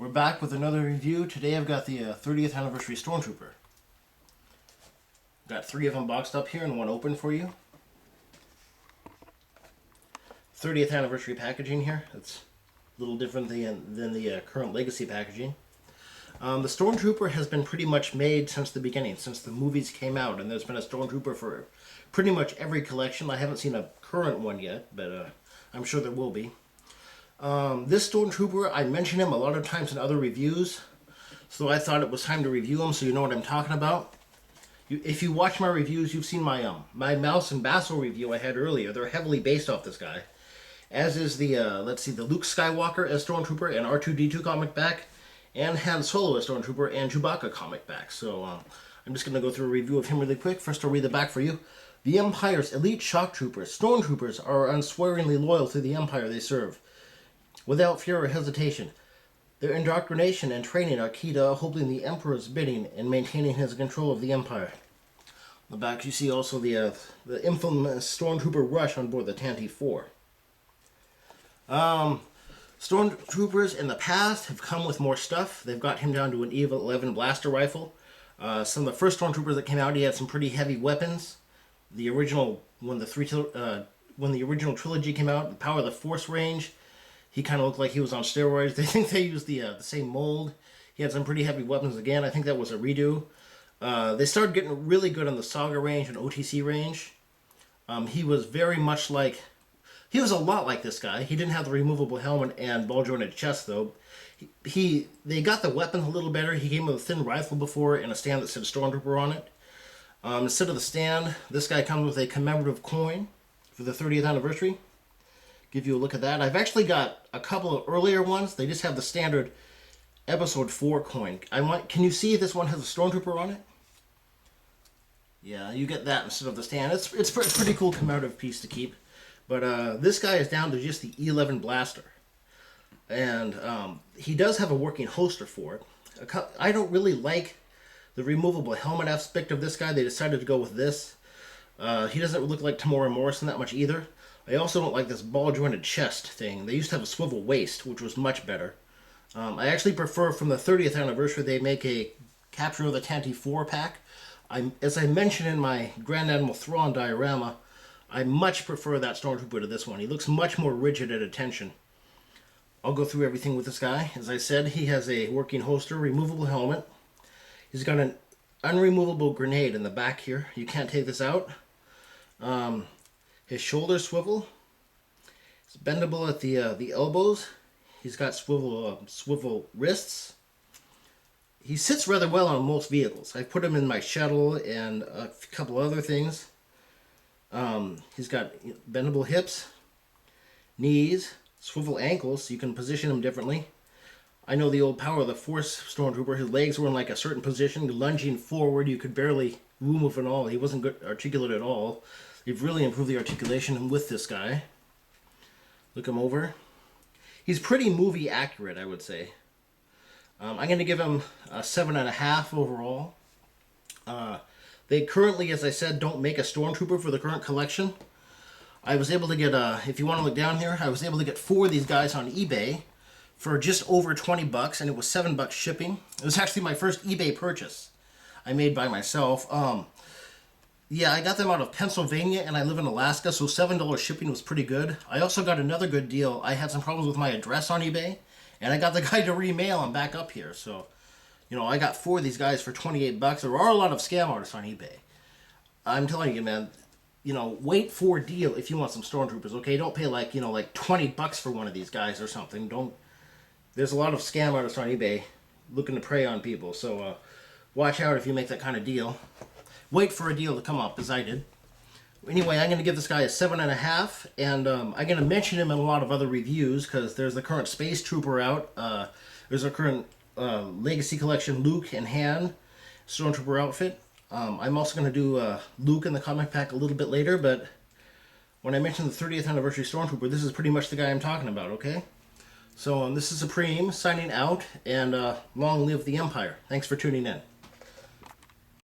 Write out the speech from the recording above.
We're back with another review. Today I've got the 30th anniversary Stormtrooper. Got 3 of them boxed up here and 1 open for you. 30th anniversary packaging here. It's a little different than the current legacy packaging. The Stormtrooper has been pretty much made since the beginning, since the movies came out, and there's been a Stormtrooper for pretty much every collection. I haven't seen a current one yet, but I'm sure there will be. This Stormtrooper, I mentioned him a lot of times in other reviews, so I thought it was time to review him so you know what I'm talking about. If you watch my reviews, you've seen my Mouse and Basso review I had earlier. They're heavily based off this guy. As is the, the Luke Skywalker as Stormtrooper and R2-D2 comic back, and Han Solo as Stormtrooper and Chewbacca comic back. So I'm just going to go through a review of him really quick. First I'll read the back for you. The Empire's elite shock troopers, Stormtroopers, are unswervingly loyal to the Empire they serve, without fear or hesitation. Their indoctrination and training are key to upholding the Emperor's bidding and maintaining his control of the Empire. On the back you see also the infamous Stormtrooper rush on board the Tantive 4. Stormtroopers in the past have come with more stuff. They've got him down to an anniv 11 blaster rifle. Some of the first Stormtroopers that came out, he had some pretty heavy weapons. The original, when the original trilogy came out, the Power of the Force range, he kind of looked like he was on steroids. They think they used the same mold. He had some pretty heavy weapons again. I think that was a redo. They started getting really good on the Saga range and OTC range. He was very much like... He was a lot like this guy. He didn't have the removable helmet and ball-jointed chest, though. They got the weapons a little better. He came with a thin rifle before and a stand that said Stormtrooper on it. Instead of the stand, this guy comes with a commemorative coin for the 30th anniversary. Give you a look at that. I've actually got a couple of earlier ones. They just have the standard Episode 4 coin. Can you see this one has a Stormtrooper on it? Yeah, you get that instead of the stand. It's a pretty cool commemorative piece to keep. But this guy is down to just the E11 blaster. And he does have a working holster for it. I don't really like the removable helmet aspect of this guy. They decided to go with this. He doesn't look like Tamora Morrison that much either. I also don't like this ball-jointed chest thing. They used to have a swivel waist, which was much better. I actually prefer, from the 30th anniversary, they make a Capture of the Tantive 4 pack. As I mentioned in my Grand Admiral Thrawn diorama, I much prefer that Stormtrooper to this one. He looks much more rigid at attention. I'll go through everything with this guy. As I said, he has a working holster, removable helmet. He's got an unremovable grenade in the back here. You can't take this out. His shoulder swivel. It's bendable at the elbows. He's got swivel wrists. He sits rather well on most vehicles. I put him in my shuttle and a couple other things. He's got bendable hips, knees, swivel ankles, so you can position him differently. I know the old Power of the Force Stormtrooper, his legs were in like a certain position, lunging forward, you could barely move at all. He wasn't good articulate at all. They've really improved the articulation with this guy. Look him over. He's pretty movie accurate, I would say. I'm going to give him a 7.5 overall. They currently, as I said, don't make a Stormtrooper for the current collection. I was able to get, if you want to look down here, I was able to get 4 of these guys on eBay for just over 20 bucks, and it was $7 shipping. It was actually my first eBay purchase I made by myself. Yeah, I got them out of Pennsylvania, and I live in Alaska, so $7 shipping was pretty good. I also got another good deal. I had some problems with my address on eBay, and I got the guy to remail them back up here, so... You know, I got 4 of these guys for 28 bucks. There are a lot of scam artists on eBay. I'm telling you, man, wait for a deal if you want some Stormtroopers, okay? Don't pay like 20 bucks for one of these guys or something. There's a lot of scam artists on eBay looking to prey on people, so watch out if you make that kind of deal. Wait for a deal to come up, as I did. Anyway, I'm going to give this guy a 7.5, and I'm going to mention him in a lot of other reviews, because there's the current Spacetrooper out. There's a current... Legacy Collection Luke and Han Stormtrooper outfit. I'm also going to do Luke in the comic pack a little bit later, but when I mentioned the 30th anniversary Stormtrooper, this is pretty much the guy I'm talking about, okay? So this is Supreme signing out, and long live the Empire. Thanks for tuning in.